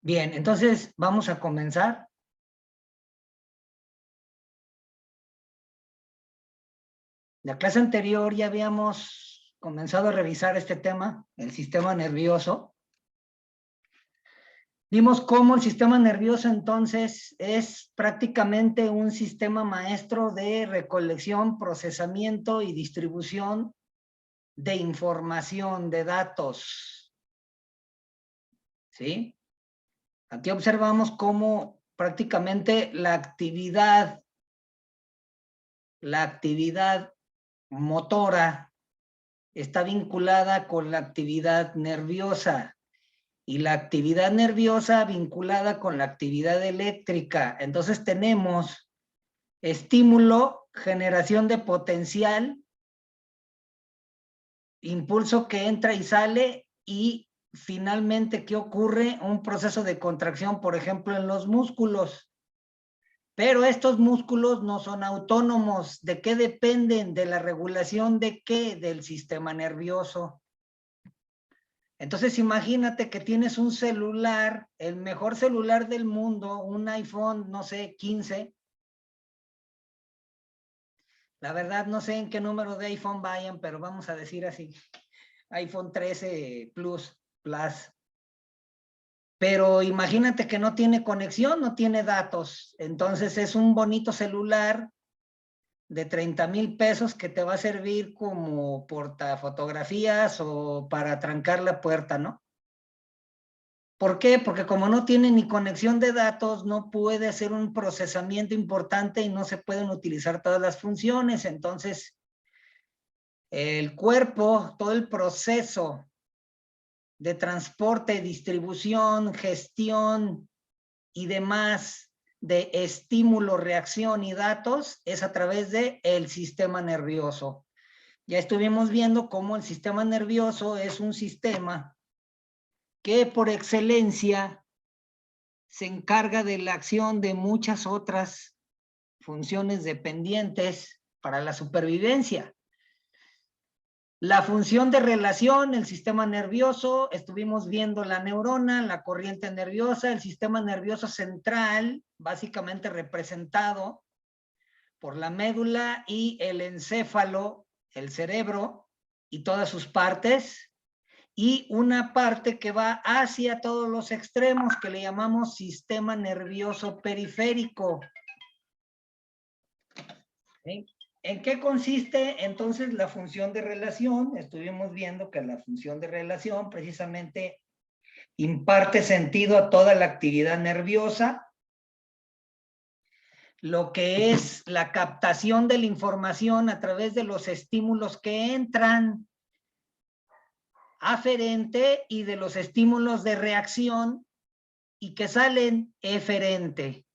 Bien, entonces vamos a comenzar. La clase anterior ya habíamos comenzado a revisar este tema, el sistema nervioso. Vimos cómo el sistema nervioso entonces es prácticamente un sistema maestro de recolección, procesamiento y distribución de información, de datos. ¿Sí? Aquí observamos cómo prácticamente la actividad motora está vinculada con la actividad nerviosa y la actividad nerviosa vinculada con la actividad eléctrica. Entonces tenemos estímulo, generación de potencial, impulso que entra y sale y finalmente, ¿qué ocurre? Un proceso de contracción, por ejemplo, en los músculos. Pero estos músculos no son autónomos. ¿De qué dependen? De la regulación de qué? Del sistema nervioso. Entonces imagínate que tienes un celular, el mejor celular del mundo, un iPhone, no sé, 15. La verdad no sé en qué número de iPhone vayan, pero vamos a decir así, iPhone 13 Plus. Pero imagínate que no tiene conexión, no tiene datos. Entonces es un bonito celular de 30,000 pesos que te va a servir como portafotografías o para trancar la puerta, ¿no? ¿Por qué? Porque como no tiene ni conexión de datos, no puede hacer un procesamiento importante y no se pueden utilizar todas las funciones. Entonces, el cuerpo, todo el proceso de transporte, distribución, gestión y demás de estímulo, reacción y datos es a través del sistema nervioso. Ya estuvimos viendo cómo el sistema nervioso es un sistema que por excelencia se encarga de la acción de muchas otras funciones dependientes para la supervivencia. La función de relación, el sistema nervioso, estuvimos viendo la neurona, la corriente nerviosa, el sistema nervioso central, básicamente representado por la médula y el encéfalo, el cerebro y todas sus partes, y una parte que va hacia todos los extremos que le llamamos sistema nervioso periférico. ¿Sí? ¿En qué consiste entonces la función de relación? Estuvimos viendo que la función de relación precisamente imparte sentido a toda la actividad nerviosa, lo que es la captación de la información a través de los estímulos que entran aferente y de los estímulos de reacción y que salen eferente.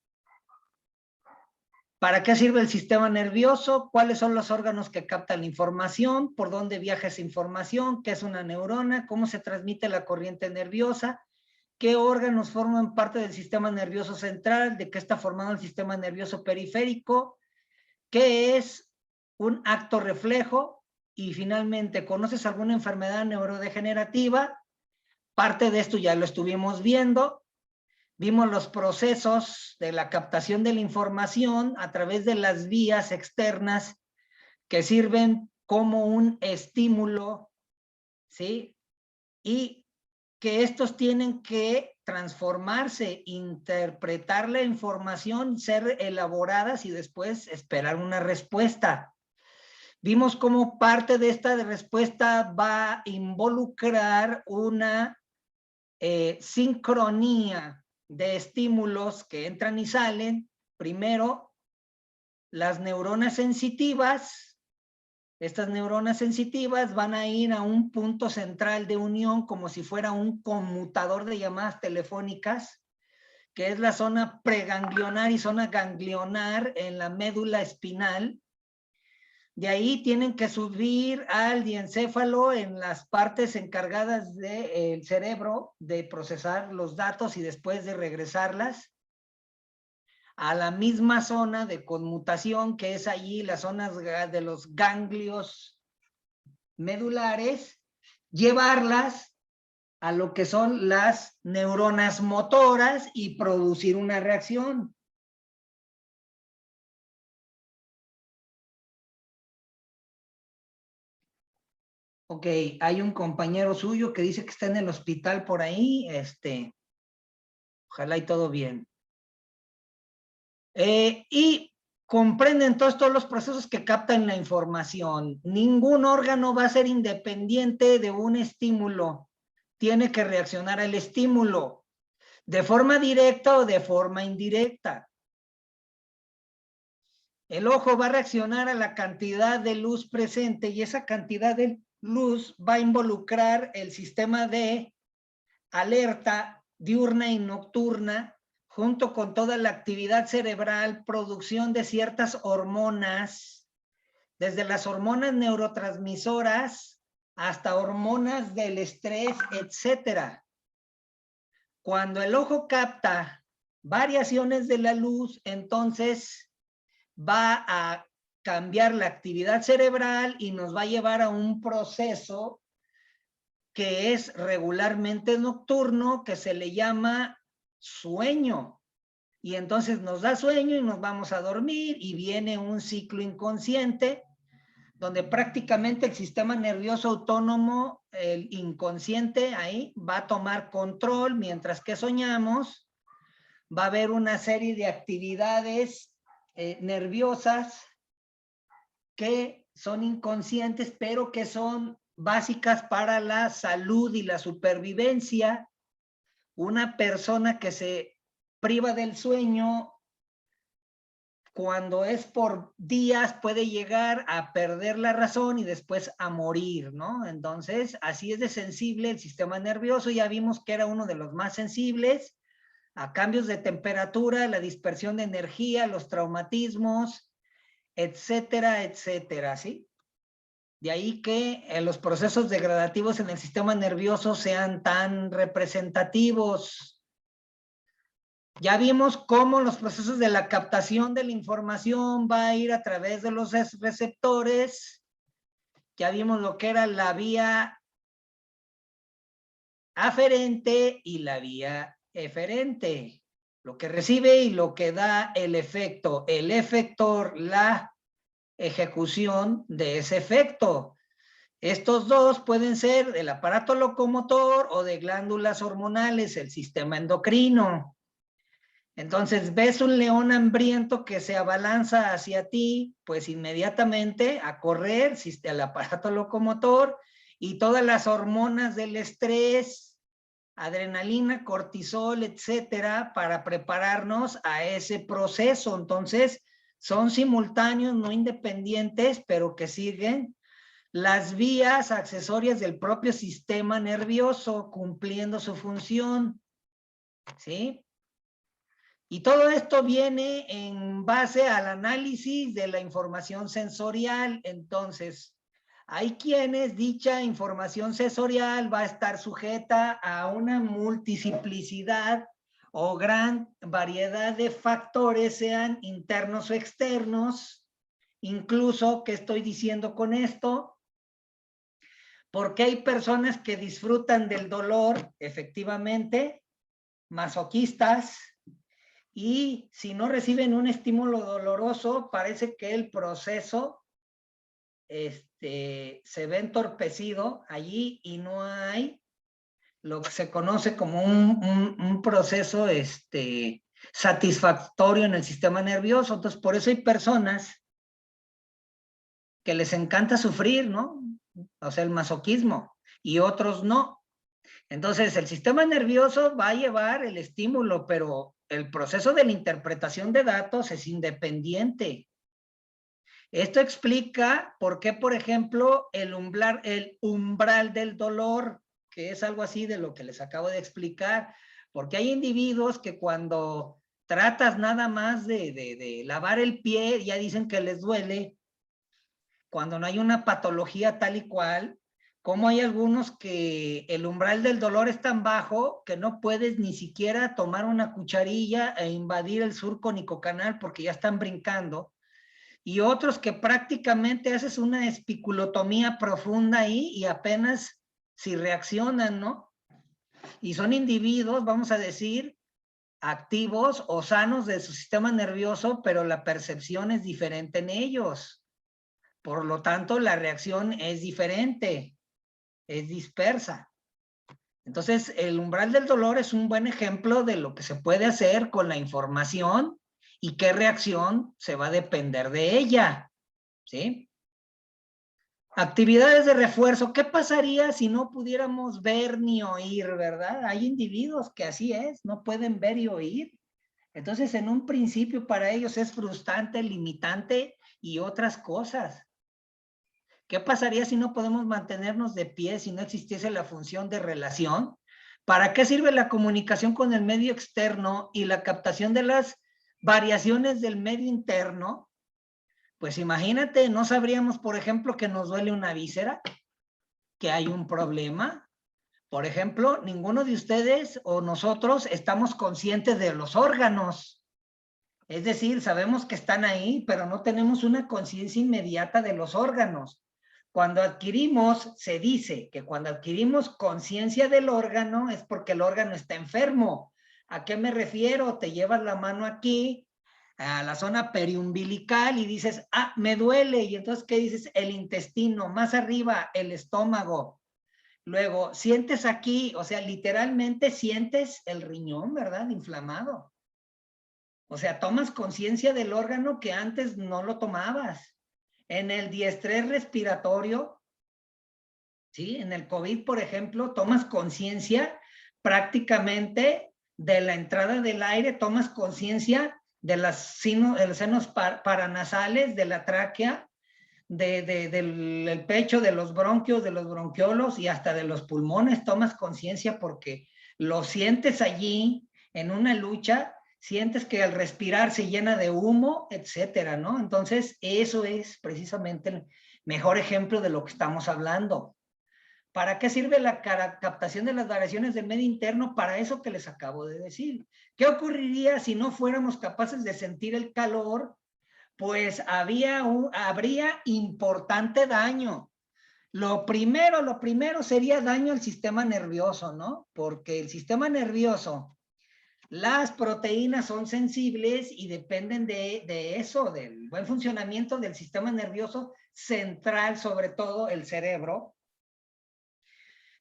¿Para qué sirve el sistema nervioso? ¿Cuáles son los órganos que captan la información? ¿Por dónde viaja esa información? ¿Qué es una neurona? ¿Cómo se transmite la corriente nerviosa? ¿Qué órganos forman parte del sistema nervioso central? ¿De qué está formado el sistema nervioso periférico? ¿Qué es un acto reflejo? Y finalmente, ¿conoces alguna enfermedad neurodegenerativa? Parte de esto ya lo estuvimos viendo. Vimos los procesos de la captación de la información a través de las vías externas que sirven como un estímulo, ¿sí? Y que estos tienen que transformarse, interpretar la información, ser elaboradas y después esperar una respuesta. Vimos cómo parte de esta respuesta va a involucrar una sincronía de estímulos que entran y salen. Primero, las neuronas sensitivas. Estas neuronas sensitivas van a ir a un punto central de unión como si fuera un conmutador de llamadas telefónicas, que es la zona preganglionar y zona ganglionar en la médula espinal. De ahí tienen que subir al diencéfalo en las partes encargadas del cerebro de procesar los datos y después de regresarlas a la misma zona de conmutación que es allí la zona de los ganglios medulares, llevarlas a lo que son las neuronas motoras y producir una reacción. Ok, hay un compañero suyo que dice que está en el hospital por ahí, ojalá y todo bien. Y comprenden todos los procesos que captan la información. Ningún órgano va a ser independiente de un estímulo. Tiene que reaccionar al estímulo, de forma directa o de forma indirecta. El ojo va a reaccionar a la cantidad de luz presente y esa cantidad de luz va a involucrar el sistema de alerta diurna y nocturna, junto con toda la actividad cerebral, producción de ciertas hormonas, desde las hormonas neurotransmisoras hasta hormonas del estrés, etcétera. Cuando el ojo capta variaciones de la luz, entonces va a cambiar la actividad cerebral y nos va a llevar a un proceso que es regularmente nocturno, que se le llama sueño. Y entonces nos da sueño y nos vamos a dormir y viene un ciclo inconsciente donde prácticamente el sistema nervioso autónomo, el inconsciente ahí, va a tomar control mientras que soñamos. Va a haber una serie de actividades nerviosas que son inconscientes, pero que son básicas para la salud y la supervivencia. Una persona que se priva del sueño, cuando es por días, puede llegar a perder la razón y después a morir, ¿no? Entonces, así es de sensible el sistema nervioso. Ya vimos que era uno de los más sensibles a cambios de temperatura, la dispersión de energía, los traumatismos, etcétera, etcétera, ¿sí? De ahí que los procesos degradativos en el sistema nervioso sean tan representativos. Ya vimos cómo los procesos de la captación de la información va a ir a través de los receptores. Ya vimos lo que era la vía aferente y la vía eferente. Lo que recibe y lo que da el efecto. El efector, la ejecución de ese efecto. Estos dos pueden ser del aparato locomotor o de glándulas hormonales, el sistema endocrino. Entonces, ves un león hambriento que se abalanza hacia ti, pues inmediatamente a correr, el aparato locomotor y todas las hormonas del estrés, adrenalina, cortisol, etcétera, para prepararnos a ese proceso. Entonces, son simultáneos, no independientes, pero que siguen las vías accesorias del propio sistema nervioso cumpliendo su función, ¿sí? Y todo esto viene en base al análisis de la información sensorial. Entonces, hay quienes dicha información sensorial va a estar sujeta a una multiplicidad o gran variedad de factores, sean internos o externos. Incluso, ¿qué estoy diciendo con esto? Porque hay personas que disfrutan del dolor, efectivamente, masoquistas, y si no reciben un estímulo doloroso, parece que el proceso se ve entorpecido allí y no hay lo que se conoce como un proceso satisfactorio en el sistema nervioso. Entonces, por eso hay personas que les encanta sufrir, ¿no? O sea, el masoquismo, y otros no. Entonces, el sistema nervioso va a llevar el estímulo, pero el proceso de la interpretación de datos es independiente. Esto explica por qué, por ejemplo, el umbral del dolor, que es algo así de lo que les acabo de explicar, porque hay individuos que cuando tratas nada más de lavar el pie, ya dicen que les duele, cuando no hay una patología tal y cual, como hay algunos que el umbral del dolor es tan bajo que no puedes ni siquiera tomar una cucharilla e invadir el surco nicocanal porque ya están brincando, y otros que prácticamente haces una espiculotomía profunda ahí y apenas si reaccionan, ¿no? Y son individuos, vamos a decir, activos o sanos de su sistema nervioso, pero la percepción es diferente en ellos. Por lo tanto, la reacción es diferente, es dispersa. Entonces, el umbral del dolor es un buen ejemplo de lo que se puede hacer con la información y qué reacción se va a depender de ella, ¿sí? Actividades de refuerzo. ¿Qué pasaría si no pudiéramos ver ni oír, verdad? Hay individuos que así es, no pueden ver y oír. Entonces, en un principio para ellos es frustrante, limitante y otras cosas. ¿Qué pasaría si no podemos mantenernos de pie, si no existiese la función de relación? ¿Para qué sirve la comunicación con el medio externo y la captación de las variaciones del medio interno? Pues imagínate, no sabríamos, por ejemplo, que nos duele una víscera, que hay un problema. Por ejemplo, ninguno de ustedes o nosotros estamos conscientes de los órganos. Es decir, sabemos que están ahí, pero no tenemos una conciencia inmediata de los órganos. Cuando adquirimos, se dice que cuando adquirimos conciencia del órgano es porque el órgano está enfermo. ¿A qué me refiero? Te llevas la mano aquí, a la zona periumbilical y dices, ah, me duele. Y entonces, ¿qué dices? El intestino, más arriba, el estómago. Luego, sientes aquí, o sea, literalmente sientes el riñón, ¿verdad? Inflamado. O sea, tomas conciencia del órgano que antes no lo tomabas. En el diestrés respiratorio, ¿sí? En el COVID, por ejemplo, tomas conciencia prácticamente de la entrada del aire, tomas conciencia de los senos paranasales, de la tráquea, del pecho, de los bronquios, de los bronquiolos y hasta de los pulmones. Tomas conciencia porque lo sientes allí en una lucha, sientes que al respirar se llena de humo, etcétera, ¿no? Entonces, eso es precisamente el mejor ejemplo de lo que estamos hablando. ¿Para qué sirve la captación de las variaciones del medio interno? Para eso que les acabo de decir. ¿Qué ocurriría si no fuéramos capaces de sentir el calor? Pues habría importante daño. Lo primero sería daño al sistema nervioso, ¿no? Porque el sistema nervioso, las proteínas son sensibles y dependen de eso, del buen funcionamiento del sistema nervioso central, sobre todo el cerebro.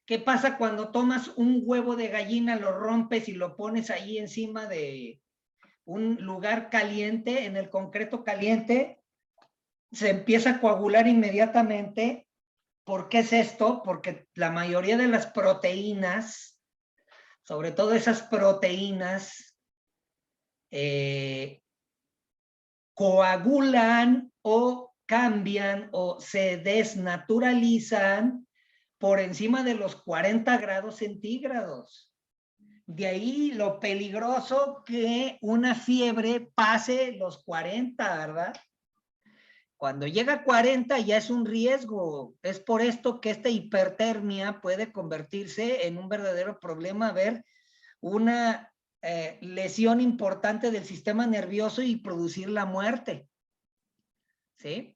¿Qué pasa cuando tomas un huevo de gallina, lo rompes y lo pones ahí encima de un lugar caliente, en el concreto caliente? Se empieza a coagular inmediatamente. ¿Por qué es esto? Porque la mayoría de las proteínas, sobre todo esas proteínas, coagulan o cambian o se desnaturalizan por encima de los 40 grados centígrados. De ahí lo peligroso que una fiebre pase los 40, ¿verdad? Cuando llega a 40 ya es un riesgo. Es por esto que esta hipertermia puede convertirse en un verdadero problema, ver una lesión importante del sistema nervioso y producir la muerte. ¿Sí?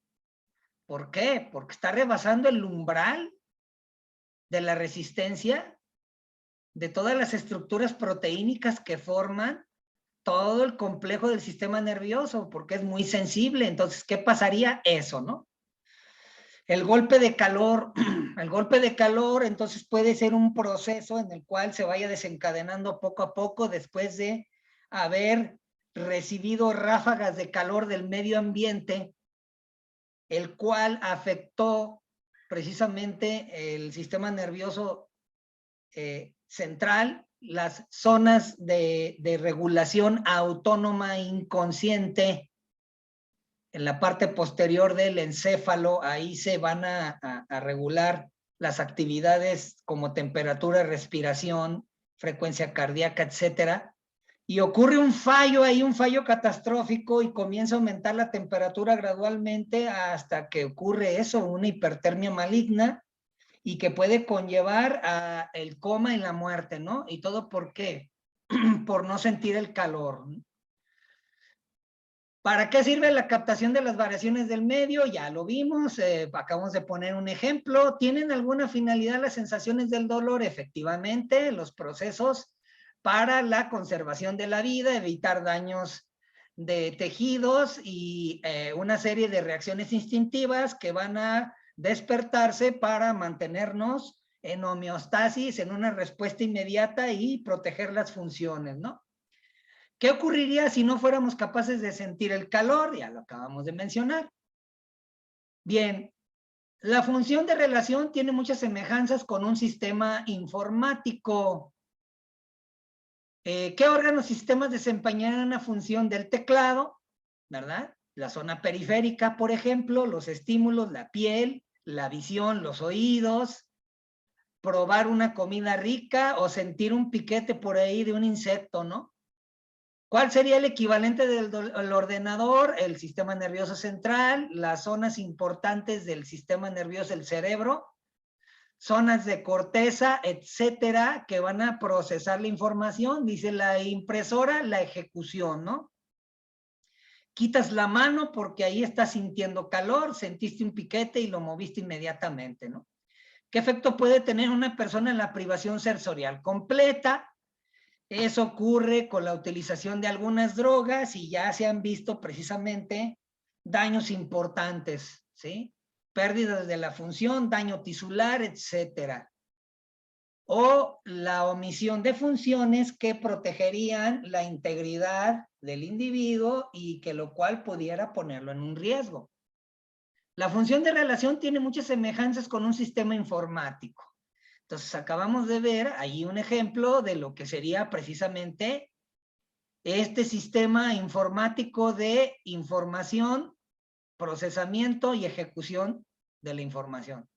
¿Por qué? Porque está rebasando el umbral de la resistencia de todas las estructuras proteínicas que forman todo el complejo del sistema nervioso, porque es muy sensible. Entonces, ¿qué pasaría? Eso, ¿no? El golpe de calor, el golpe de calor entonces puede ser un proceso en el cual se vaya desencadenando poco a poco después de haber recibido ráfagas de calor del medio ambiente, el cual afectó precisamente el sistema nervioso central, las zonas de regulación autónoma inconsciente, en la parte posterior del encéfalo, ahí se van a regular las actividades como temperatura, respiración, frecuencia cardíaca, etcétera. Y ocurre un fallo ahí, un fallo catastrófico y comienza a aumentar la temperatura gradualmente hasta que ocurre eso, una hipertermia maligna y que puede conllevar a el coma y la muerte, ¿no? ¿Y todo por qué? Por no sentir el calor. ¿Para qué sirve la captación de las variaciones del medio? Ya lo vimos, acabamos de poner un ejemplo. ¿Tienen alguna finalidad las sensaciones del dolor? Efectivamente, los procesos para la conservación de la vida, evitar daños de tejidos y una serie de reacciones instintivas que van a despertarse para mantenernos en homeostasis, en una respuesta inmediata y proteger las funciones, ¿no? ¿Qué ocurriría si no fuéramos capaces de sentir el calor? Ya lo acabamos de mencionar. Bien, la función de relación tiene muchas semejanzas con un sistema informático. ¿Qué órganos y sistemas desempeñarán la función del teclado? ¿Verdad? La zona periférica, por ejemplo, los estímulos, la piel, la visión, los oídos, probar una comida rica o sentir un piquete por ahí de un insecto, ¿no? ¿Cuál sería el equivalente del ordenador? El sistema nervioso central, las zonas importantes del sistema nervioso, el cerebro, zonas de corteza, etcétera, que van a procesar la información. Dice la impresora, la ejecución, ¿no? Quitas la mano porque ahí estás sintiendo calor, sentiste un piquete y lo moviste inmediatamente, ¿no? ¿Qué efecto puede tener una persona en la privación sensorial completa? Eso ocurre con la utilización de algunas drogas y ya se han visto precisamente daños importantes, ¿sí? Pérdidas de la función, daño tisular, etcétera. O la omisión de funciones que protegerían la integridad del individuo y que lo cual pudiera ponerlo en un riesgo. La función de relación tiene muchas semejanzas con un sistema informático. Entonces acabamos de ver ahí un ejemplo de lo que sería precisamente este sistema informático de información, procesamiento y ejecución de la información.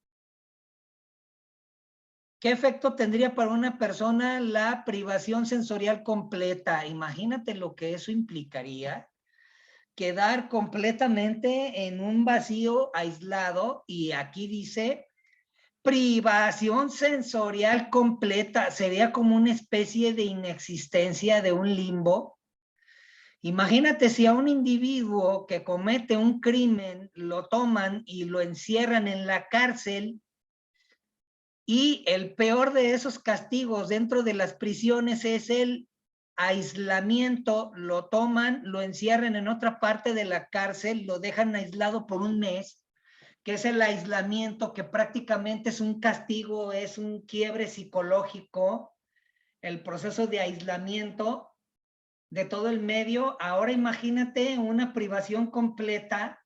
¿Qué efecto tendría para una persona la privación sensorial completa? Imagínate lo que eso implicaría. Quedar completamente en un vacío aislado, y aquí dice privación sensorial completa, sería como una especie de inexistencia, de un limbo. Imagínate si a un individuo que comete un crimen lo toman y lo encierran en la cárcel, y el peor de esos castigos dentro de las prisiones es el aislamiento. Lo toman, lo encierran en otra parte de la cárcel, lo dejan aislado por un mes, que es el aislamiento, que prácticamente es un castigo, es un quiebre psicológico, el proceso de aislamiento de todo el medio. Ahora imagínate una privación completa.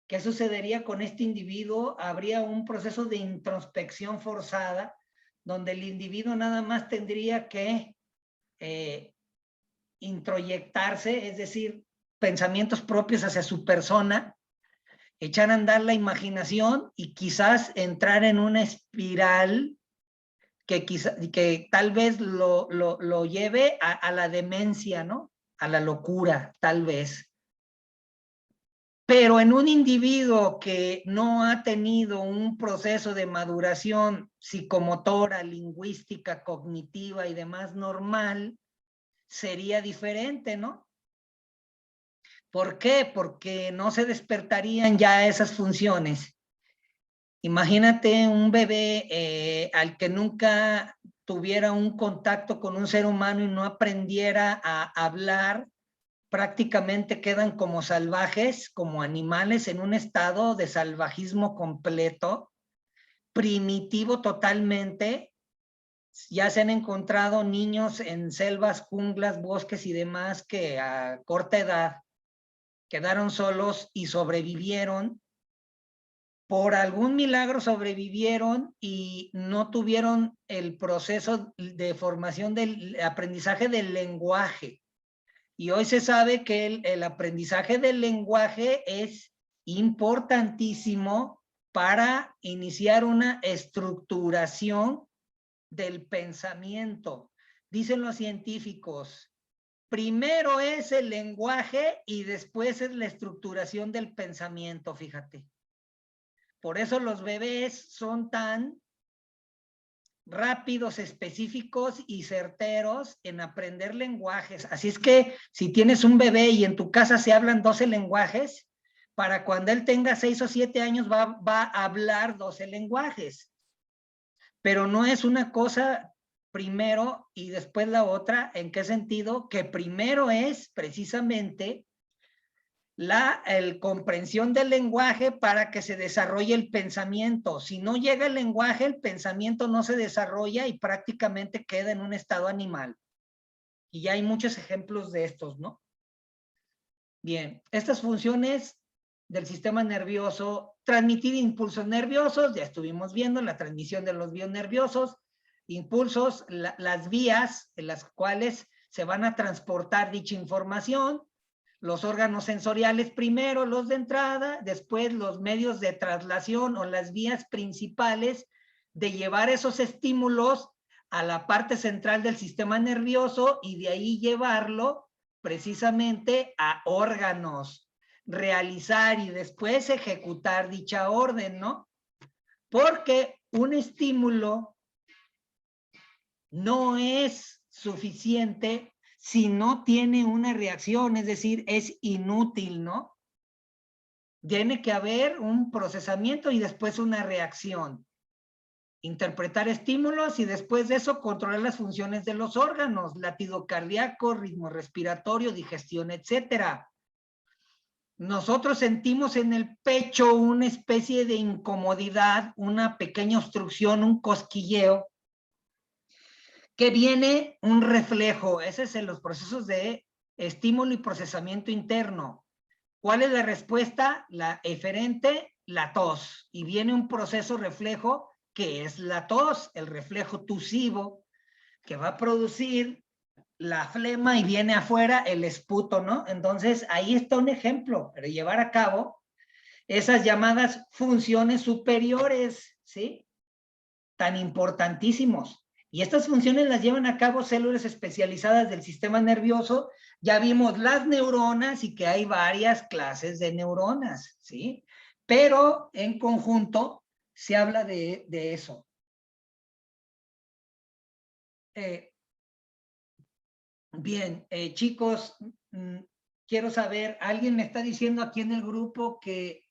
¿Qué sucedería con este individuo? Habría un proceso de introspección forzada, donde el individuo nada más tendría que introyectarse, es decir, pensamientos propios hacia su persona, echar a andar la imaginación y quizás entrar en una espiral que tal vez lo lleve a la demencia, ¿no? A la locura, tal vez. Pero en un individuo que no ha tenido un proceso de maduración psicomotora, lingüística, cognitiva y demás normal, sería diferente, ¿no? ¿Por qué? Porque no se despertarían ya esas funciones. Imagínate un bebé al que nunca tuviera un contacto con un ser humano y no aprendiera a hablar, prácticamente quedan como salvajes, como animales en un estado de salvajismo completo, primitivo totalmente. Ya se han encontrado niños en selvas, junglas, bosques y demás que a corta edad quedaron solos y sobrevivieron. Por algún milagro sobrevivieron y no tuvieron el proceso de formación del aprendizaje del lenguaje. Y hoy se sabe que el aprendizaje del lenguaje es importantísimo para iniciar una estructuración del pensamiento. Dicen los científicos, primero es el lenguaje y después es la estructuración del pensamiento, fíjate. Por eso los bebés son tan rápidos, específicos y certeros en aprender lenguajes. Así es que si tienes un bebé y en tu casa se hablan 12 lenguajes, para cuando él tenga 6 o 7 años va a hablar 12 lenguajes. Pero no es una cosa primero y después la otra. ¿En qué sentido? Que primero es precisamente la comprensión del lenguaje para que se desarrolle el pensamiento. Si no llega el lenguaje, el pensamiento no se desarrolla y prácticamente queda en un estado animal. Y ya hay muchos ejemplos de estos, ¿no? Bien, estas funciones del sistema nervioso, transmitir impulsos nerviosos, ya estuvimos viendo la transmisión de los bionerviosos, impulsos, las vías en las cuales se van a transportar dicha información, los órganos sensoriales primero, los de entrada, después los medios de traslación o las vías principales de llevar esos estímulos a la parte central del sistema nervioso y de ahí llevarlo precisamente a órganos, realizar y después ejecutar dicha orden, ¿no? Porque un estímulo no es suficiente si no tiene una reacción, es decir, es inútil, ¿no? Tiene que haber un procesamiento y después una reacción. Interpretar estímulos y después de eso controlar las funciones de los órganos, latido cardíaco, ritmo respiratorio, digestión, etcétera. Nosotros sentimos en el pecho una especie de incomodidad, una pequeña obstrucción, un cosquilleo, que viene un reflejo. Ese es en los procesos de estímulo y procesamiento interno. ¿Cuál es la respuesta? La eferente, la tos. Y viene un proceso reflejo que es la tos, el reflejo tusivo, que va a producir la flema y viene afuera el esputo, ¿no? Entonces, ahí está un ejemplo para llevar a cabo esas llamadas funciones superiores, ¿sí? Tan importantísimos. Y estas funciones las llevan a cabo células especializadas del sistema nervioso. Ya vimos las neuronas y que hay varias clases de neuronas, ¿sí? Pero en conjunto se habla de eso. Bien, chicos, quiero saber, alguien me está diciendo aquí en el grupo que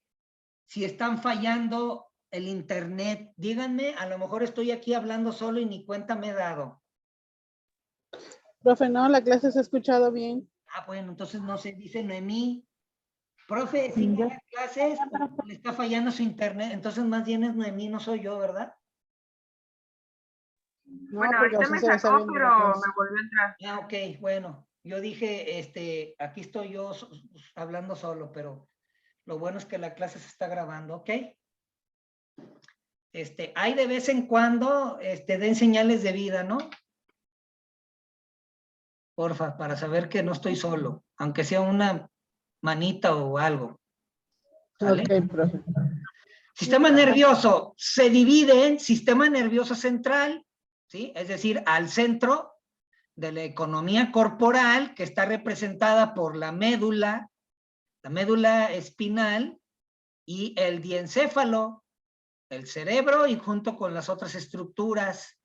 si están fallando el internet, díganme, a lo mejor estoy aquí hablando solo y ni cuenta me he dado. Profe, no, la clase se ha escuchado bien. Ah, bueno, entonces no sé, dice Noemí. Profe, ¿sí me da clases o le está fallando su internet? Entonces más bien es Noemí, no soy yo, ¿verdad? No, Bueno, porque ahorita me usted se está sacó, viendo pero la clase. me volvió a entrar. Ah, ok, bueno. Yo dije, aquí estoy yo hablando solo, pero lo bueno es que la clase se está grabando, ¿ok? Hay de vez en cuando, den señales de vida, ¿no? Porfa, para saber que no estoy solo, aunque sea una manita o algo. ¿Sale? Ok, profe. Sistema nervioso se divide en sistema nervioso central, ¿sí? Es decir, al centro de la economía corporal, que está representada por la médula espinal y el diencéfalo, el cerebro y junto con las otras estructuras,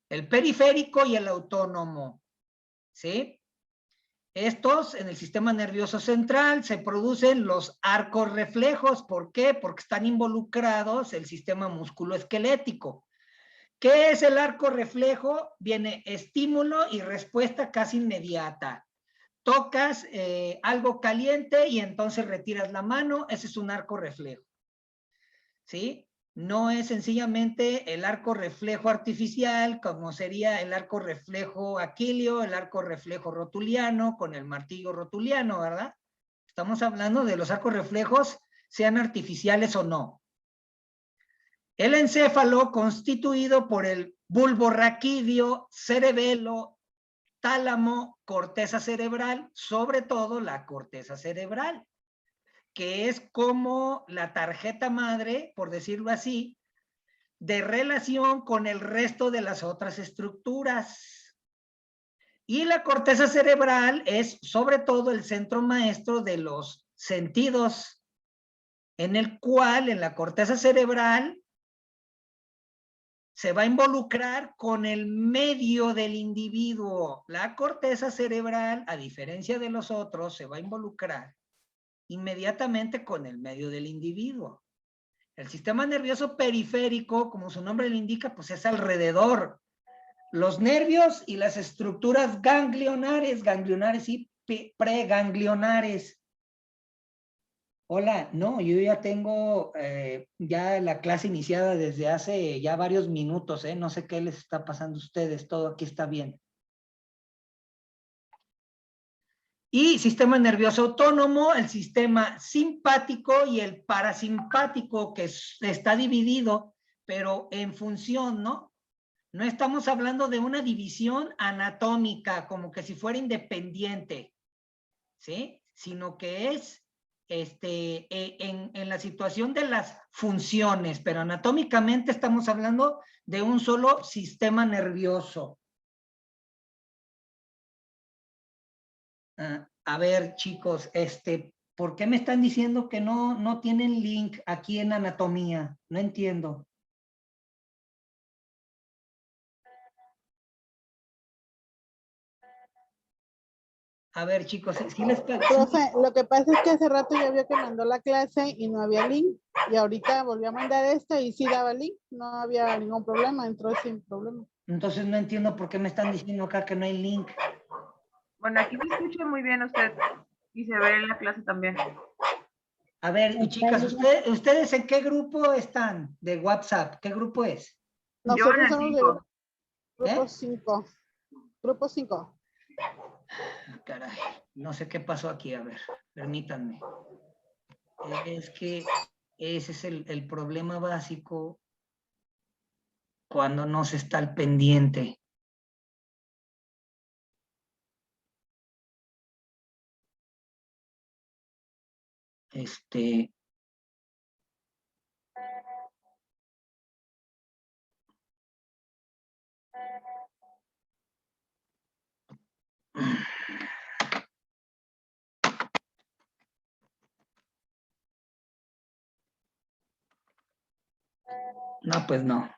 el periférico y el autónomo, ¿sí? Estos, en el sistema nervioso central, se producen los arcos reflejos. ¿Por qué? Porque están involucrados el sistema musculoesquelético. ¿Qué es el arco reflejo? Viene estímulo y respuesta casi inmediata. Tocas algo caliente y entonces retiras la mano, ese es un arco reflejo. ¿Sí? No es sencillamente el arco reflejo artificial, como sería el arco reflejo aquilio, el arco reflejo rotuliano, con el martillo rotuliano, ¿verdad? Estamos hablando de los arcos reflejos, sean artificiales o no. El encéfalo, constituido por el bulbo raquídeo, cerebelo, tálamo, corteza cerebral, sobre todo la corteza cerebral, que es como la tarjeta madre, por decirlo así, de relación con el resto de las otras estructuras. Y la corteza cerebral es sobre todo el centro maestro de los sentidos, en el cual en la corteza cerebral se va a involucrar con el medio del individuo. La corteza cerebral, a diferencia de los otros, se va a involucrar inmediatamente con el medio del individuo. El sistema nervioso periférico, como su nombre lo indica, pues es alrededor. Los nervios y las estructuras ganglionares y preganglionares. Hola, no, yo ya tengo ya la clase iniciada desde hace ya varios minutos, no sé qué les está pasando a ustedes, todo aquí está bien. Y sistema nervioso autónomo, el sistema simpático y el parasimpático, que está dividido, pero en función, ¿no? No estamos hablando de una división anatómica, como que si fuera independiente, ¿sí? Sino que es en la situación de las funciones, pero anatómicamente estamos hablando de un solo sistema nervioso. A ver, chicos, ¿por qué me están diciendo que no tienen link aquí en anatomía? No entiendo. A ver, chicos, si les... Profe, lo que pasa es que hace rato ya vio que mandó la clase y no había link. Y ahorita volvió a mandar esta y sí daba link. No había ningún problema, entró sin problema. Entonces no entiendo por qué me están diciendo acá que no hay link. Bueno, aquí se escucha muy bien usted y se ve en la clase también. A ver, chicas, ¿ustedes en qué grupo están de WhatsApp? ¿Qué grupo es? Yo en Nosotros el somos de 5. grupo 5. Grupo 5. Caray, no sé qué pasó aquí, a ver, permítanme. Es que ese es el problema básico cuando no se está al pendiente. No, pues no.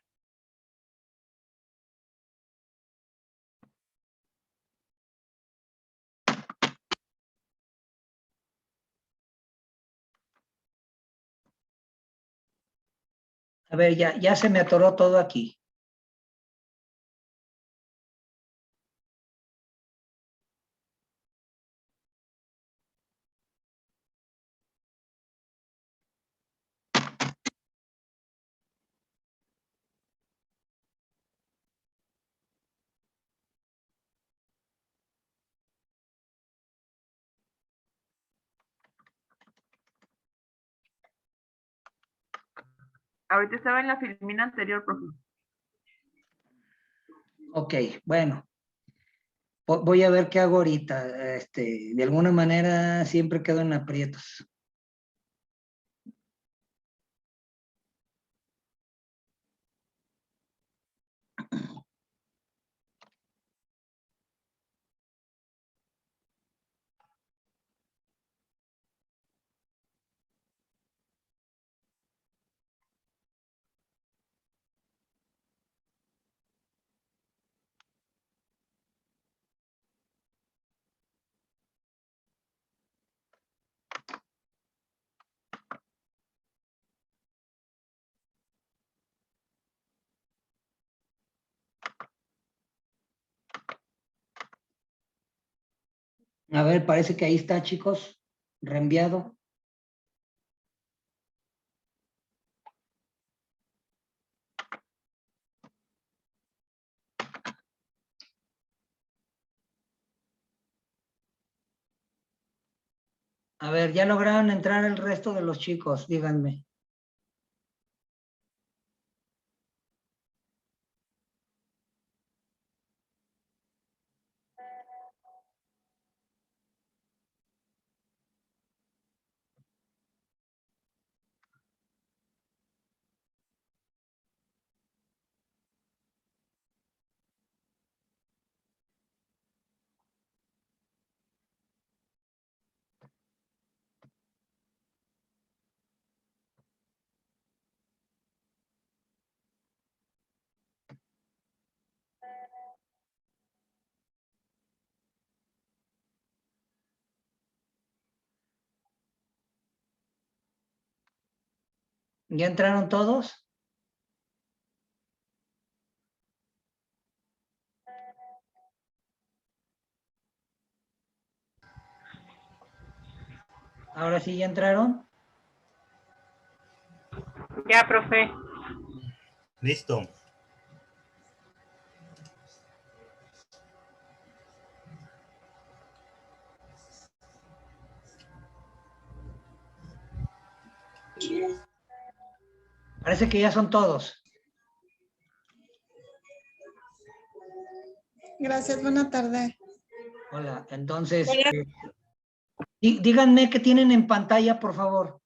A ver, ya se me atoró todo aquí. Ahorita estaba en la filmina anterior, profe. Ok, bueno. Voy a ver qué hago ahorita. De alguna manera siempre quedo en aprietos. A ver, parece que ahí está, chicos, reenviado. A ver, ya lograron entrar el resto de los chicos, díganme. ¿Ya entraron todos? Ahora sí, ¿ya entraron? Ya, profe. Listo. Parece que ya son todos. Gracias, buena tarde. Hola, entonces, díganme qué tienen en pantalla, por favor.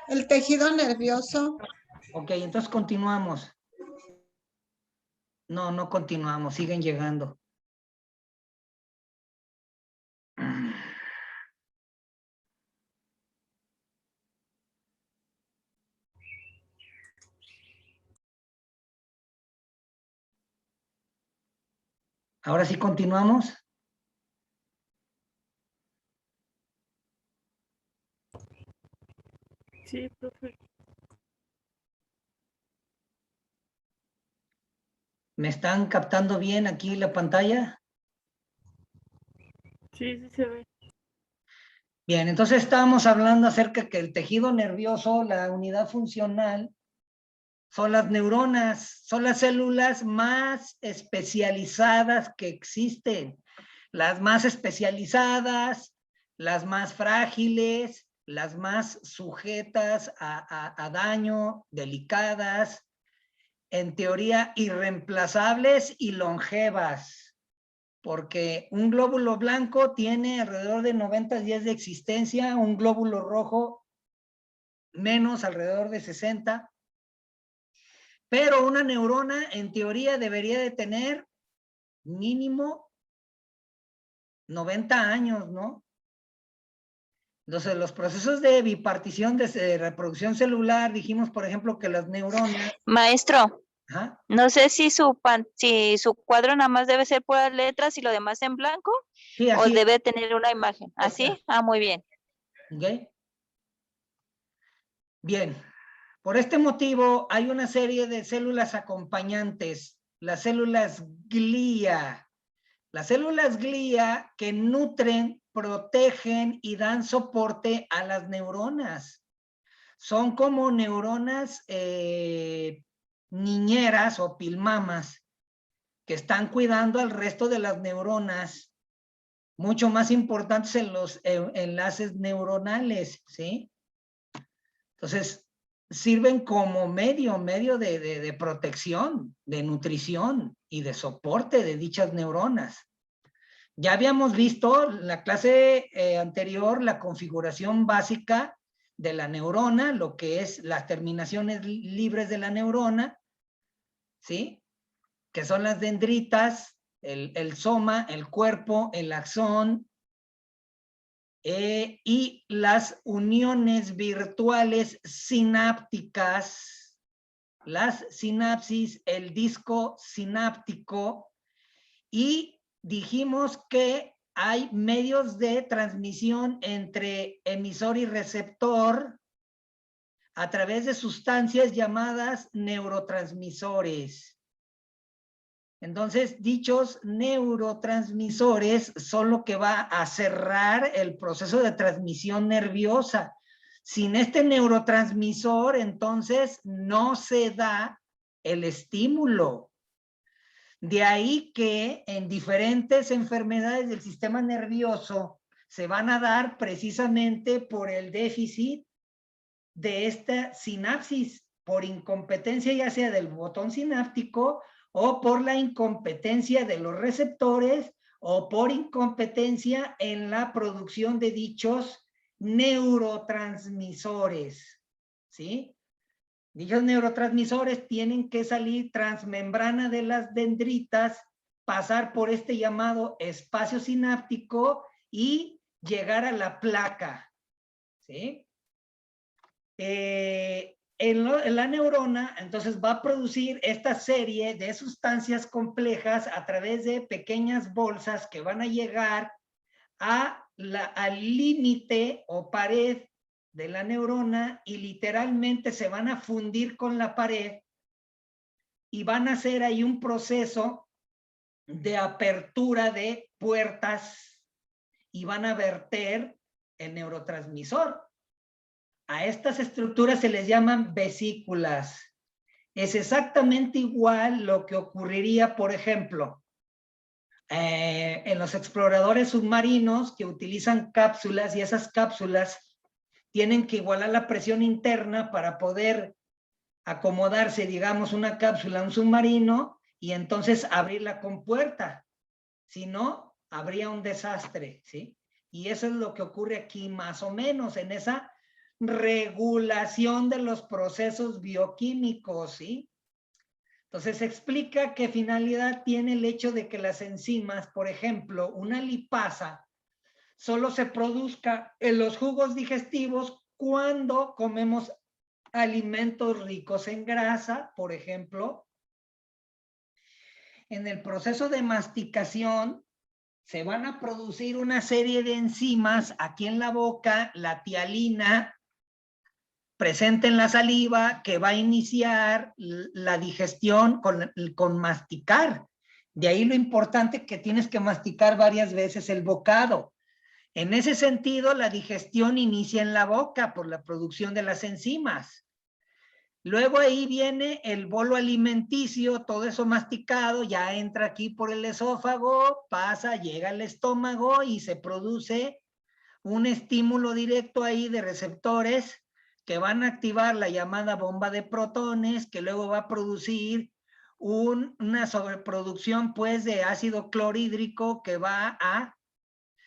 El tejido nervioso. Ok, entonces continuamos. No, no continuamos, siguen llegando. Ahora sí continuamos. Sí, profe. ¿Me están captando bien aquí la pantalla? Sí, sí se ve. Bien, entonces estábamos hablando acerca que el tejido nervioso, la unidad funcional, son las neuronas, son las células más especializadas que existen. Las más especializadas, las más frágiles, las más sujetas a daño, delicadas, en teoría irreemplazables y longevas, porque un glóbulo blanco tiene alrededor de 90 días de existencia, un glóbulo rojo menos, alrededor de 60, pero una neurona en teoría debería de tener mínimo 90 años, ¿no? Entonces, los procesos de bipartición de reproducción celular, dijimos, por ejemplo, que las neuronas... Maestro, Ajá, no sé si si su cuadro nada más debe ser puras letras y lo demás en blanco, sí, o así debe tener una imagen. ¿Así? está. Ah, muy bien. ¿Ok? Bien. Por este motivo, hay una serie de células acompañantes, las células glía. Las células glía que nutren, protegen y dan soporte a las neuronas. Son como neuronas niñeras o pilmamas que están cuidando al resto de las neuronas, mucho más importantes en los enlaces neuronales, ¿sí? Entonces, sirven como medio de protección, de nutrición y de soporte de dichas neuronas. Ya habíamos visto en la clase anterior la configuración básica de la neurona, lo que es las terminaciones libres de la neurona, ¿sí? Que son las dendritas, el soma, el cuerpo, el axón, y las uniones virtuales sinápticas, las sinapsis, el disco sináptico, y dijimos que hay medios de transmisión entre emisor y receptor a través de sustancias llamadas neurotransmisores. Entonces, dichos neurotransmisores son lo que va a cerrar el proceso de transmisión nerviosa. Sin este neurotransmisor, entonces, no se da el estímulo. De ahí que en diferentes enfermedades del sistema nervioso se van a dar precisamente por el déficit de esta sinapsis, por incompetencia ya sea del botón sináptico o por la incompetencia de los receptores o por incompetencia en la producción de dichos neurotransmisores, ¿sí? Dichos neurotransmisores tienen que salir transmembrana de las dendritas, pasar por este llamado espacio sináptico y llegar a la placa, ¿sí? En la neurona, entonces va a producir esta serie de sustancias complejas a través de pequeñas bolsas que van a llegar al límite o pared de la neurona y literalmente se van a fundir con la pared y van a hacer ahí un proceso de apertura de puertas y van a verter el neurotransmisor. A estas estructuras se les llaman vesículas. Es exactamente igual lo que ocurriría, por ejemplo, en los exploradores submarinos que utilizan cápsulas y esas cápsulas tienen que igualar la presión interna para poder acomodarse, digamos, una cápsula a un submarino y entonces abrir la compuerta. Si no, habría un desastre, ¿sí? Y eso es lo que ocurre aquí más o menos en esa regulación de los procesos bioquímicos, ¿sí? Entonces explica qué finalidad tiene el hecho de que las enzimas, por ejemplo, una lipasa, solo se produzca en los jugos digestivos cuando comemos alimentos ricos en grasa, por ejemplo. En el proceso de masticación se van a producir una serie de enzimas aquí en la boca, la tialina, presente en la saliva, que va a iniciar la digestión con masticar. De ahí lo importante que tienes que masticar varias veces el bocado. En ese sentido, la digestión inicia en la boca por la producción de las enzimas. Luego ahí viene el bolo alimenticio, todo eso masticado, ya entra aquí por el esófago, pasa, llega al estómago y se produce un estímulo directo ahí de receptores que van a activar la llamada bomba de protones, que luego va a producir una sobreproducción pues de ácido clorhídrico que va a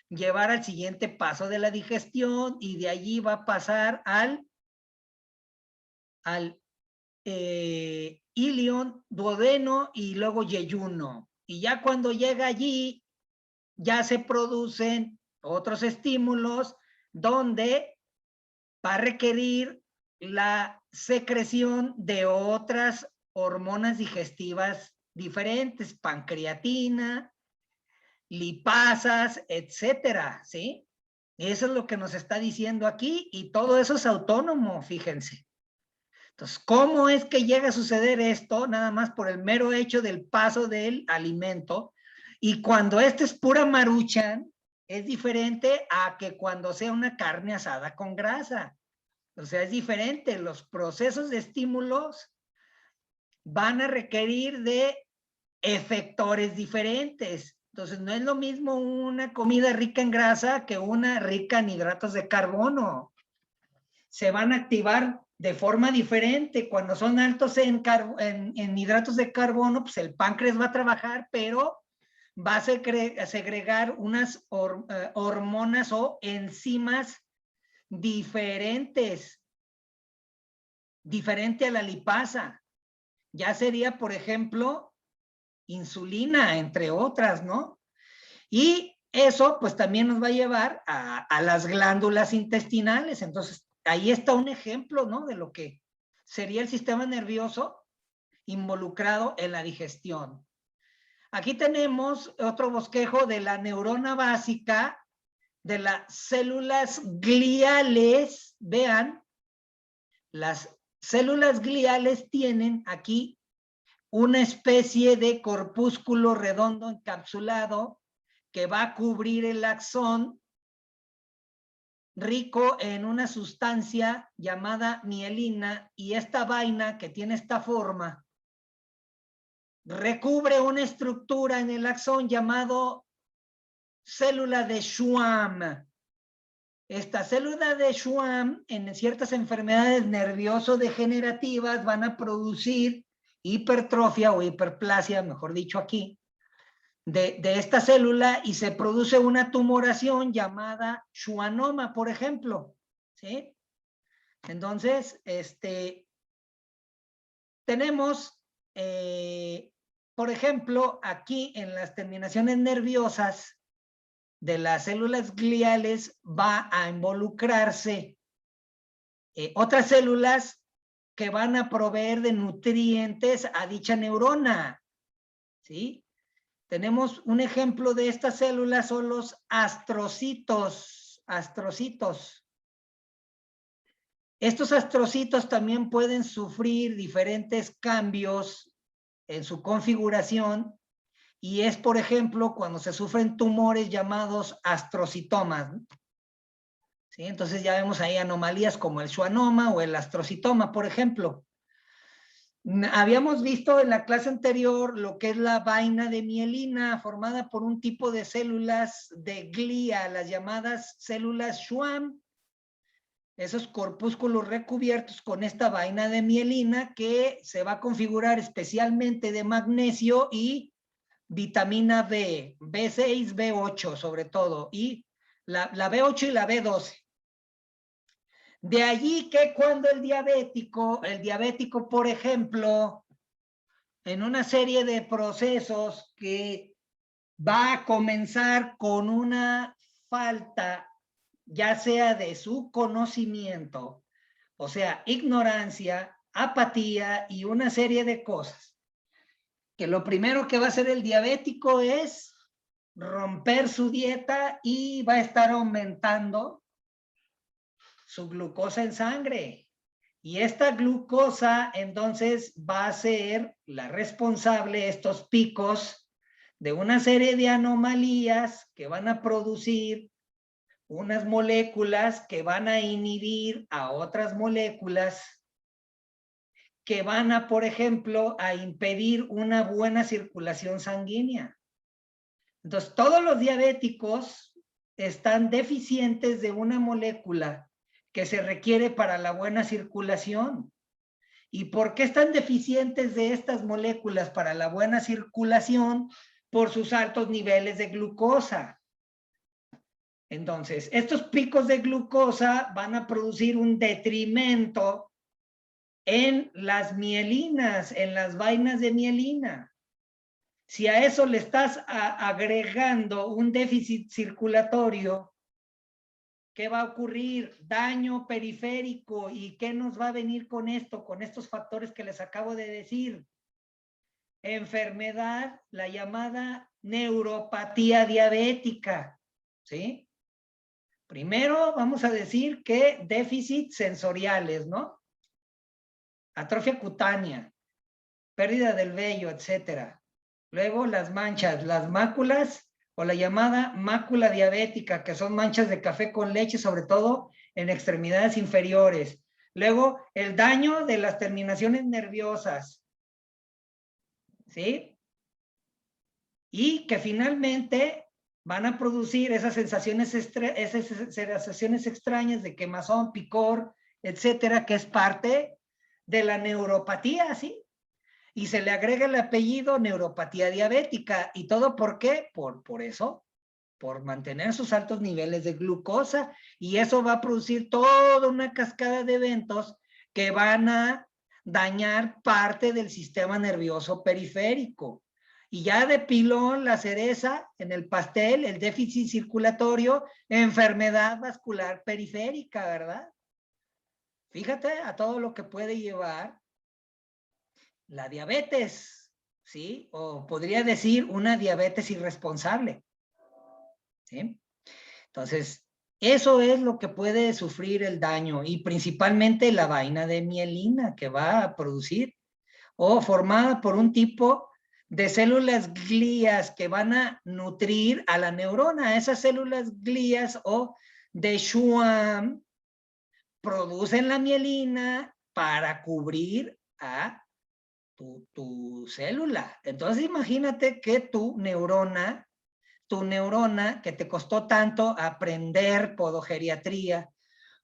llevar al siguiente paso de la digestión y de allí va a pasar al ilion, duodeno y luego yeyuno. Y ya cuando llega allí, ya se producen otros estímulos donde va a requerir la secreción de otras hormonas digestivas diferentes, pancreatina, lipasas, etcétera, ¿sí? Eso es lo que nos está diciendo aquí y todo eso es autónomo, fíjense. Entonces, ¿cómo es que llega a suceder esto? Nada más por el mero hecho del paso del alimento. Y cuando este es pura maruchan, es diferente a que cuando sea una carne asada con grasa. O sea, es diferente. Los procesos de estímulos van a requerir de efectores diferentes. Entonces, no es lo mismo una comida rica en grasa que una rica en hidratos de carbono. Se van a activar de forma diferente. Cuando son altos en hidratos de carbono, pues el páncreas va a trabajar, pero va a segregar unas hormonas o enzimas diferentes, diferente a la lipasa. Ya sería, por ejemplo, insulina, entre otras, ¿no? Y eso, pues también nos va a llevar a las glándulas intestinales. Entonces, ahí está un ejemplo, ¿no? De lo que sería el sistema nervioso involucrado en la digestión. Aquí tenemos otro bosquejo de la neurona básica, de las células gliales. Vean, las células gliales tienen aquí una especie de corpúsculo redondo encapsulado que va a cubrir el axón, rico en una sustancia llamada mielina, y esta vaina que tiene esta forma recubre una estructura en el axón llamado célula de Schwann. Esta célula de Schwann en ciertas enfermedades nervioso-degenerativas van a producir hipertrofia o hiperplasia, mejor dicho aquí, de esta célula y se produce una tumoración llamada schwannoma, por ejemplo, ¿sí? Entonces, tenemos, por ejemplo, aquí en las terminaciones nerviosas de las células gliales va a involucrarse otras células que van a proveer de nutrientes a dicha neurona, ¿sí? Tenemos un ejemplo de estas células, son los astrocitos. Estos astrocitos también pueden sufrir diferentes cambios en su configuración y es, por ejemplo, cuando se sufren tumores llamados astrocitomas, ¿no? ¿Sí? Entonces ya vemos ahí anomalías como el schwannoma o el astrocitoma, por ejemplo. Habíamos visto en la clase anterior lo que es la vaina de mielina formada por un tipo de células de glía, las llamadas células Schwann. Esos corpúsculos recubiertos con esta vaina de mielina que se va a configurar especialmente de magnesio y vitamina B, B6, B8 sobre todo, y la B8 y la B12. De allí que cuando el diabético, por ejemplo, en una serie de procesos que va a comenzar con una falta, ya sea de su conocimiento, o sea, ignorancia, apatía y una serie de cosas, que lo primero que va a hacer el diabético es romper su dieta y va a estar aumentando su glucosa en sangre. Y esta glucosa entonces va a ser la responsable, estos picos, de una serie de anomalías que van a producir unas moléculas que van a inhibir a otras moléculas que van a, por ejemplo, a impedir una buena circulación sanguínea. Entonces, todos los diabéticos están deficientes de una molécula que se requiere para la buena circulación. ¿Y por qué están deficientes de estas moléculas para la buena circulación? Por sus altos niveles de glucosa. Entonces, estos picos de glucosa van a producir un detrimento en las mielinas, en las vainas de mielina. Si a eso le estás agregando un déficit circulatorio, ¿qué va a ocurrir? Daño periférico. ¿Y qué nos va a venir con esto? Con estos factores que les acabo de decir. Enfermedad, la llamada neuropatía diabética, ¿sí? Primero vamos a decir que déficits sensoriales, ¿no? Atrofia cutánea, pérdida del vello, etcétera. Luego las manchas, las máculas o la llamada mácula diabética, que son manchas de café con leche, sobre todo en extremidades inferiores. Luego el daño de las terminaciones nerviosas, ¿sí? Y que finalmente van a producir esas sensaciones extrañas de quemazón, picor, etcétera, que es parte de la neuropatía, ¿sí? Y se le agrega el apellido neuropatía diabética. ¿Y todo por qué? Por eso, por mantener sus altos niveles de glucosa. Y eso va a producir toda una cascada de eventos que van a dañar parte del sistema nervioso periférico. Y ya de pilón, la cereza en el pastel, el déficit circulatorio, enfermedad vascular periférica, ¿verdad? Fíjate a todo lo que puede llevar la diabetes, ¿sí? O podría decir una diabetes irresponsable, ¿sí? Entonces, eso es lo que puede sufrir el daño y principalmente la vaina de mielina que va a producir o formada por un tipo de células glías que van a nutrir a la neurona. Esas células glías o de Schwann producen la mielina para cubrir a tu célula. Entonces imagínate que tu neurona que te costó tanto aprender podogeriatría,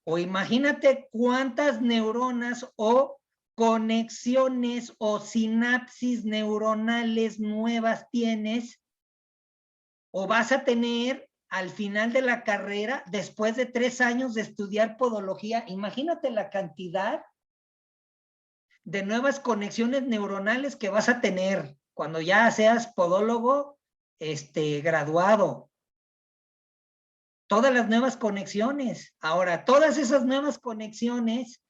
o imagínate cuántas neuronas o conexiones o sinapsis neuronales nuevas tienes o vas a tener al final de la carrera después de 3 años de estudiar podología. Imagínate la cantidad de nuevas conexiones neuronales que vas a tener cuando ya seas podólogo graduado. Todas las nuevas conexiones. Ahora, todas esas nuevas conexiones,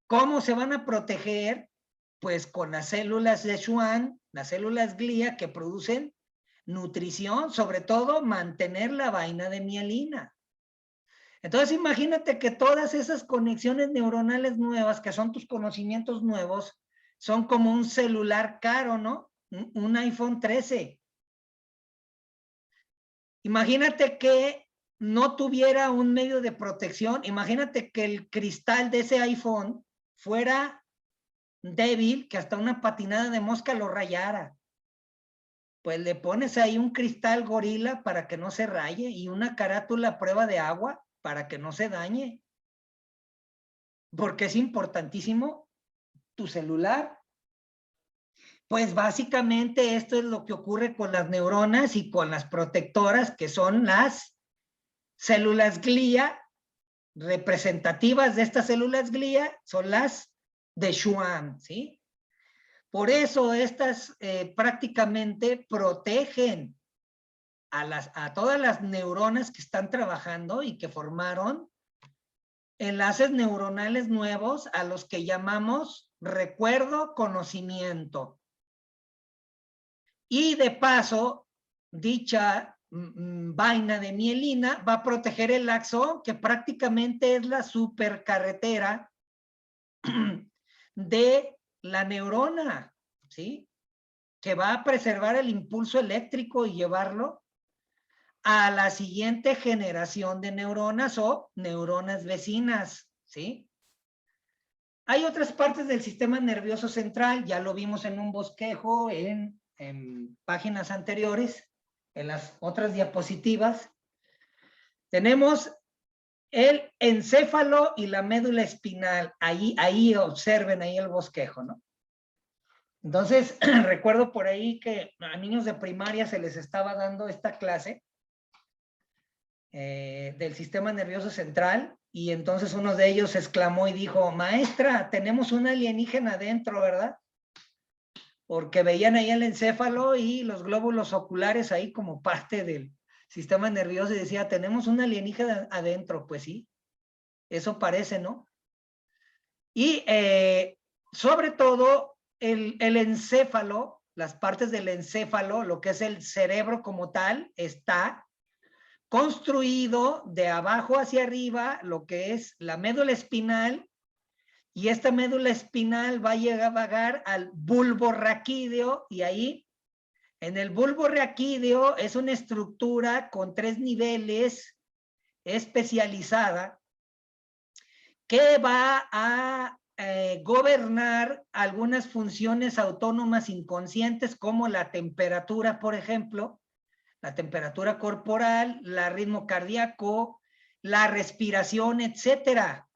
¿cómo se van a proteger? Pues con las células de Schwann, las células glía que producen nutrición, sobre todo mantener la vaina de mielina. Entonces imagínate que todas esas conexiones neuronales nuevas, que son tus conocimientos nuevos, son como un celular caro, ¿no? Un iPhone 13. Imagínate que no tuviera un medio de protección. Imagínate que el cristal de ese iPhone fuera débil, que hasta una patinada de mosca lo rayara. Pues le pones ahí un cristal gorila para que no se raye y una carátula a prueba de agua para que no se dañe. Porque es importantísimo tu celular. Pues básicamente esto es lo que ocurre con las neuronas y con las protectoras, que son las células glía. Representativas de estas células glía son las de Schwann, ¿sí? Por eso estas prácticamente protegen a todas las neuronas que están trabajando y que formaron enlaces neuronales nuevos a los que llamamos recuerdo, conocimiento. Y de paso, dicha vaina de mielina va a proteger el axón, que prácticamente es la supercarretera de la neurona, ¿sí? Que va a preservar el impulso eléctrico y llevarlo a la siguiente generación de neuronas o neuronas vecinas, ¿sí? Hay otras partes del sistema nervioso central, ya lo vimos en un bosquejo en páginas anteriores, en las otras diapositivas. Tenemos el encéfalo y la médula espinal. Ahí observen ahí el bosquejo, ¿no? Entonces, recuerdo por ahí que a niños de primaria se les estaba dando esta clase del sistema nervioso central, y entonces uno de ellos exclamó y dijo: maestra, tenemos un alienígena adentro, ¿verdad? Porque veían ahí el encéfalo y los glóbulos oculares ahí como parte del sistema nervioso y decía: tenemos un alienígena adentro. Pues sí, eso parece, ¿no? Y sobre todo el encéfalo, las partes del encéfalo, lo que es el cerebro como tal, está construido de abajo hacia arriba, lo que es la médula espinal, y esta médula espinal va a llegar al bulbo raquídeo, y ahí en el bulbo raquídeo es una estructura con 3 niveles especializada que va a gobernar algunas funciones autónomas inconscientes, como la temperatura, por ejemplo, la temperatura corporal, el ritmo cardíaco, la respiración, etcétera,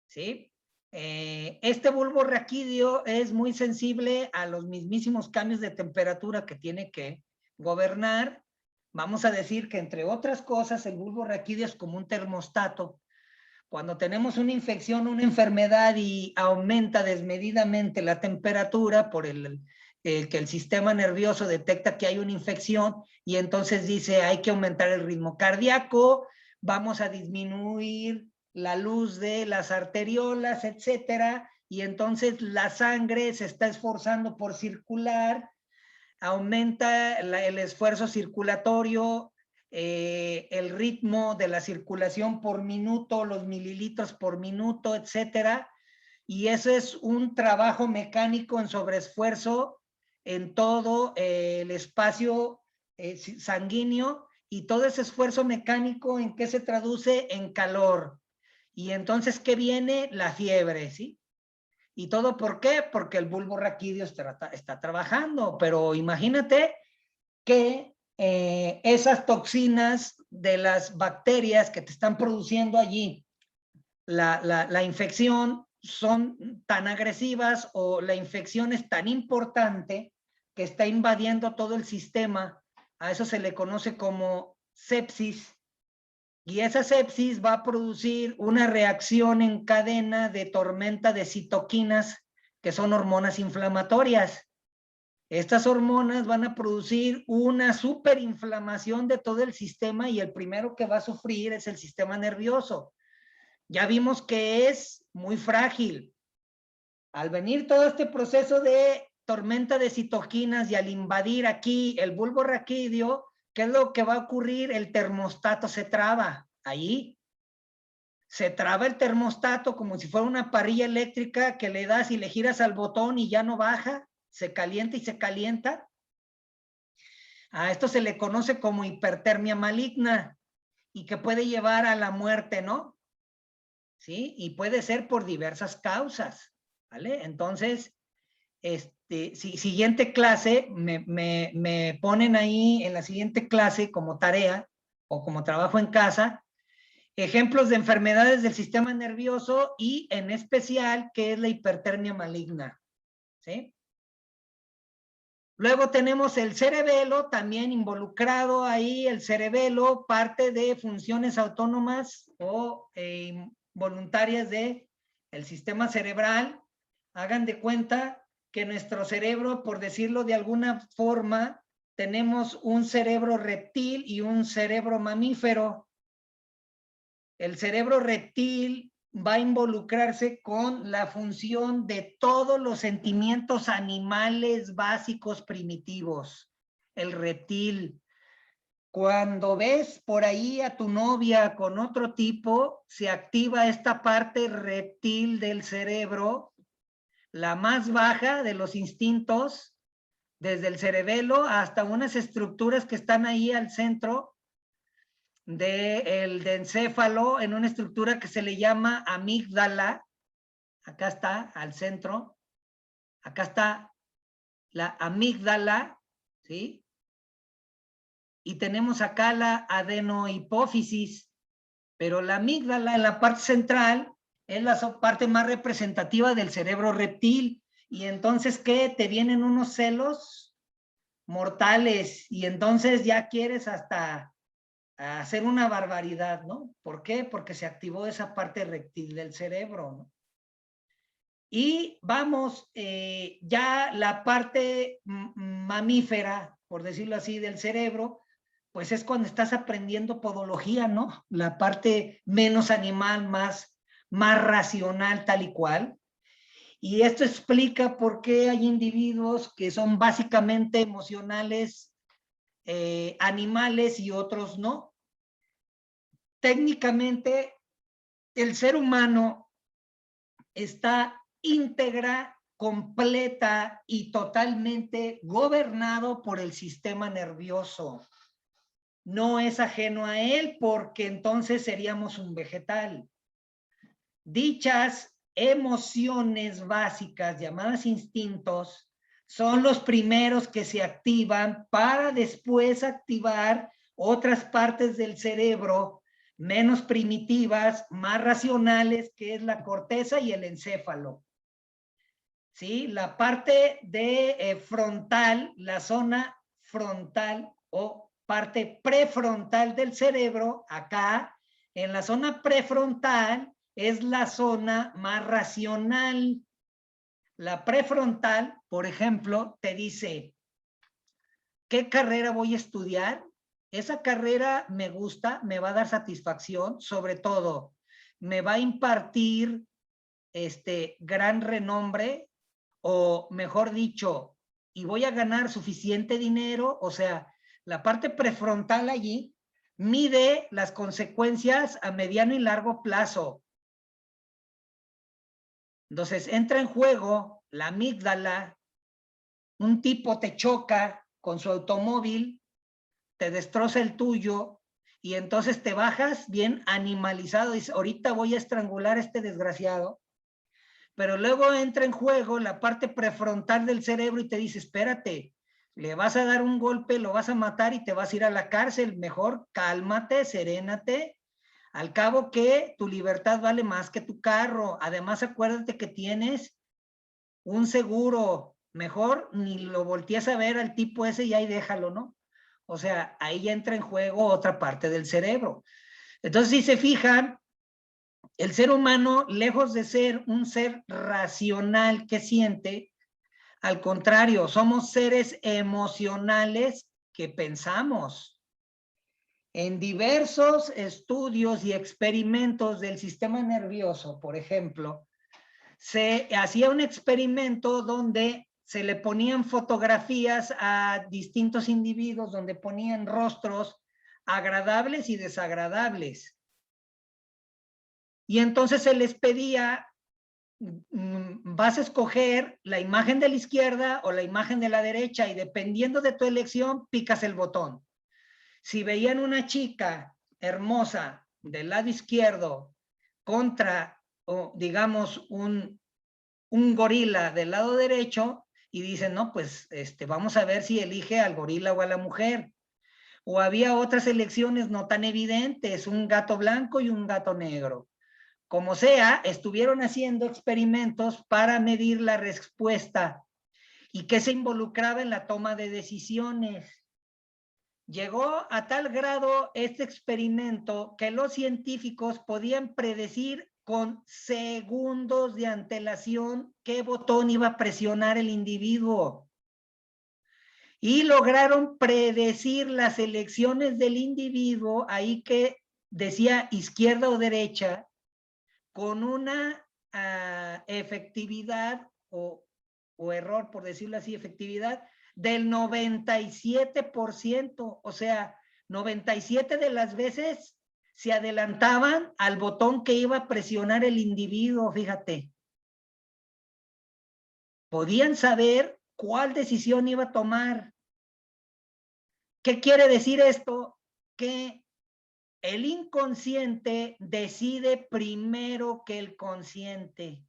¿sí? Este bulbo raquídeo es muy sensible a los mismísimos cambios de temperatura que tiene que gobernar. Vamos a decir que, entre otras cosas, el bulbo raquídeo es como un termostato. Cuando tenemos una infección, una enfermedad y aumenta desmedidamente la temperatura por que el sistema nervioso detecta que hay una infección, y entonces dice: hay que aumentar el ritmo cardíaco, vamos a disminuir la luz de las arteriolas, etcétera, y entonces la sangre se está esforzando por circular, aumenta el esfuerzo circulatorio, el ritmo de la circulación por minuto, los mililitros por minuto, etcétera, y eso es un trabajo mecánico en sobreesfuerzo en todo el espacio sanguíneo, y todo ese esfuerzo mecánico, ¿en qué se traduce? En calor. Y entonces, ¿qué viene? La fiebre, ¿sí? ¿Y todo por qué? Porque el bulbo raquídeo está trabajando. Pero imagínate que esas toxinas de las bacterias que te están produciendo allí la infección son tan agresivas, o la infección es tan importante que está invadiendo todo el sistema. A eso se le conoce como sepsis. Y esa sepsis va a producir una reacción en cadena de tormenta de citoquinas, que son hormonas inflamatorias. Estas hormonas van a producir una superinflamación de todo el sistema, y el primero que va a sufrir es el sistema nervioso. Ya vimos que es muy frágil. Al venir todo este proceso de tormenta de citoquinas y al invadir aquí el bulbo raquídeo, ¿qué es lo que va a ocurrir? El termostato se traba ahí. se traba el termostato como si fuera una parrilla eléctrica que le das y le giras al botón y ya no baja, se calienta y se calienta. A esto se le conoce como hipertermia maligna y que puede llevar a la muerte, ¿no? ¿Sí? Y puede ser por diversas causas, ¿vale? Entonces, siguiente clase, me ponen ahí en la siguiente clase como tarea o como trabajo en casa, ejemplos de enfermedades del sistema nervioso y en especial qué es la hipertermia maligna, ¿sí? Luego tenemos el cerebelo, también involucrado ahí, el cerebelo, parte de funciones autónomas o voluntarias del sistema cerebral. Hagan de cuenta que nuestro cerebro, por decirlo de alguna forma, tenemos un cerebro reptil y un cerebro mamífero. El cerebro reptil va a involucrarse con la función de todos los sentimientos animales básicos primitivos. El reptil. Cuando ves por ahí a tu novia con otro tipo, se activa esta parte reptil del cerebro, la más baja de los instintos, desde el cerebelo hasta unas estructuras que están ahí al centro del encéfalo, en una estructura que se le llama amígdala. Acá está, al centro. Acá está la amígdala, ¿sí? Y tenemos acá la adenohipófisis, pero la amígdala en la parte central es la parte más representativa del cerebro reptil. Y entonces, ¿qué? Te vienen unos celos mortales y entonces ya quieres hasta hacer una barbaridad, ¿no? ¿Por qué? Porque se activó esa parte reptil del cerebro, ¿no? Y vamos, ya la parte mamífera, por decirlo así, del cerebro, pues es cuando estás aprendiendo podología, ¿no? La parte menos animal, más racional, tal y cual. Y esto explica por qué hay individuos que son básicamente emocionales, animales y otros no. Técnicamente, el ser humano está íntegra, completa y totalmente gobernado por el sistema nervioso. No es ajeno a él porque entonces seríamos un vegetal. Dichas emociones básicas llamadas instintos son los primeros que se activan para después activar otras partes del cerebro menos primitivas, más racionales, que es la corteza y el encéfalo. ¿Sí? La parte de frontal, la zona frontal o parte prefrontal del cerebro, acá, en la zona prefrontal, es la zona más racional. La prefrontal, por ejemplo, te dice, ¿qué carrera voy a estudiar? Esa carrera me gusta, me va a dar satisfacción, sobre todo, me va a impartir gran renombre, o mejor dicho, y voy a ganar suficiente dinero. O sea, la parte prefrontal allí mide las consecuencias a mediano y largo plazo. Entonces entra en juego la amígdala, un tipo te choca con su automóvil, te destroza el tuyo y entonces te bajas bien animalizado y dices, ahorita voy a estrangular a este desgraciado. Pero luego entra en juego la parte prefrontal del cerebro y te dice, espérate, le vas a dar un golpe, lo vas a matar y te vas a ir a la cárcel. Mejor cálmate, serénate. Al cabo que tu libertad vale más que tu carro. Además, acuérdate que tienes un seguro. Mejor ni lo voltees a ver al tipo ese y ahí déjalo, ¿no? O sea, ahí ya entra en juego otra parte del cerebro. Entonces, si se fijan, el ser humano, lejos de ser un ser racional que siente, al contrario, somos seres emocionales que pensamos. En diversos estudios y experimentos del sistema nervioso, por ejemplo, se hacía un experimento donde se le ponían fotografías a distintos individuos, donde ponían rostros agradables y desagradables. Y entonces se les pedía, vas a escoger la imagen de la izquierda o la imagen de la derecha y dependiendo de tu elección, picas el botón. Si veían una chica hermosa del lado izquierdo contra, o digamos, un gorila del lado derecho y dicen, no, pues vamos a ver si elige al gorila o a la mujer. O había otras elecciones no tan evidentes, un gato blanco y un gato negro. Como sea, estuvieron haciendo experimentos para medir la respuesta y qué se involucraba en la toma de decisiones. Llegó a tal grado este experimento que los científicos podían predecir con segundos de antelación qué botón iba a presionar el individuo. Y lograron predecir las elecciones del individuo, ahí que decía izquierda o derecha, con una efectividad o error, por decirlo así, efectividad del 97%, o sea, 97 de las veces se adelantaban al botón que iba a presionar el individuo, fíjate. Podían saber cuál decisión iba a tomar. ¿Qué quiere decir esto? Que el inconsciente decide primero que el consciente.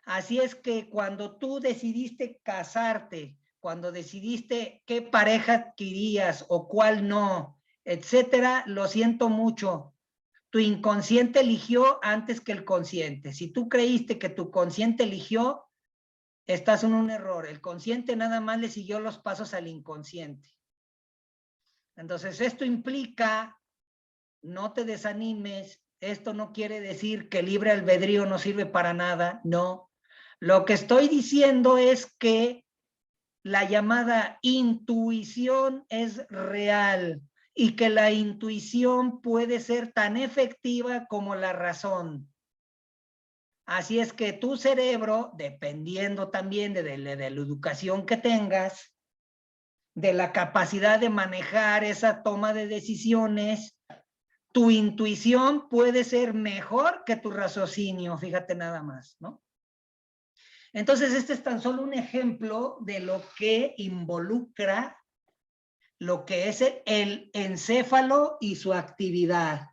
Así es que cuando tú decidiste casarte, cuando decidiste qué pareja querías o cuál no, etcétera, lo siento mucho. Tu inconsciente eligió antes que el consciente. Si tú creíste que tu consciente eligió, estás en un error. El consciente nada más le siguió los pasos al inconsciente. Entonces, esto implica, no te desanimes, esto no quiere decir que el libre albedrío no sirve para nada, no. Lo que estoy diciendo es que la llamada intuición es real y que la intuición puede ser tan efectiva como la razón. Así es que tu cerebro, dependiendo también de la educación que tengas, de la capacidad de manejar esa toma de decisiones, tu intuición puede ser mejor que tu raciocinio, fíjate nada más, ¿no? Entonces, este es tan solo un ejemplo de lo que involucra lo que es el encéfalo y su actividad.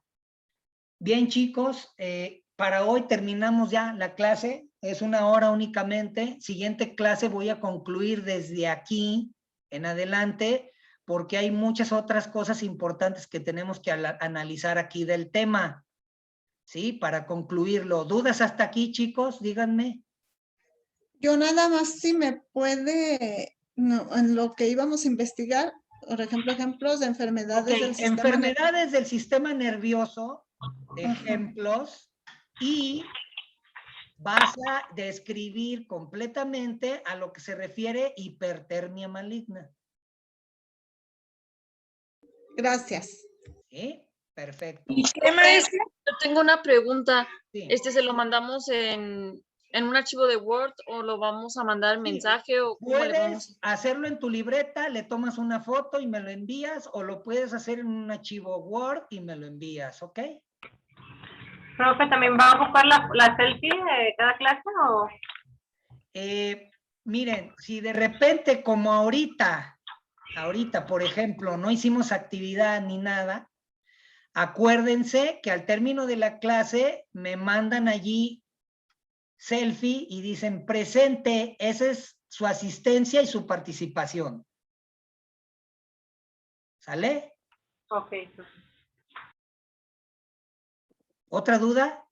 Bien, chicos, para hoy terminamos ya la clase, es 1 hora únicamente. Siguiente clase voy a concluir desde aquí en adelante, porque hay muchas otras cosas importantes que tenemos que analizar aquí del tema, ¿sí? Para concluirlo. ¿Dudas hasta aquí, chicos? Díganme. Yo nada más si me puede, no, en lo que íbamos a investigar, por ejemplo, ejemplos de enfermedades del sistema enfermedades del sistema nervioso, ejemplos, y vas a describir completamente a lo que se refiere hipertermia maligna. Gracias. ¿Sí? Perfecto. ¿Y qué, maestra? Yo tengo una pregunta. Sí. ¿Se lo mandamos en un archivo de Word o lo vamos a mandar en mensaje o cómo le vamos? Puedes hacerlo en tu libreta, le tomas una foto y me lo envías, o lo puedes hacer en un archivo Word y me lo envías, ¿ok? Profe, ¿también va a ocupar la selfie de cada clase o? Miren, si de repente como ahorita, por ejemplo, no hicimos actividad ni nada, acuérdense que al término de la clase me mandan allí selfie y dicen presente, esa es su asistencia y su participación. ¿Sale? Ok. ¿Otra duda?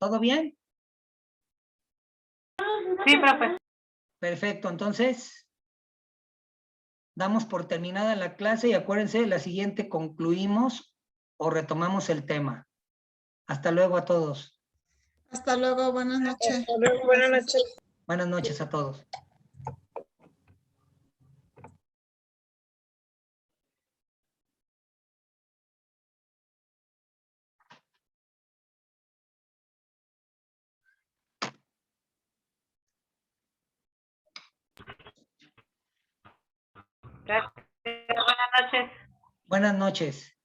¿Todo bien? Sí, profe. Perfecto, entonces damos por terminada la clase y acuérdense, la siguiente concluimos o retomamos el tema. Hasta luego a todos. Hasta luego, buenas noches. Hasta luego, buenas noches. Buenas noches a todos. Gracias. Buenas noches. Buenas noches.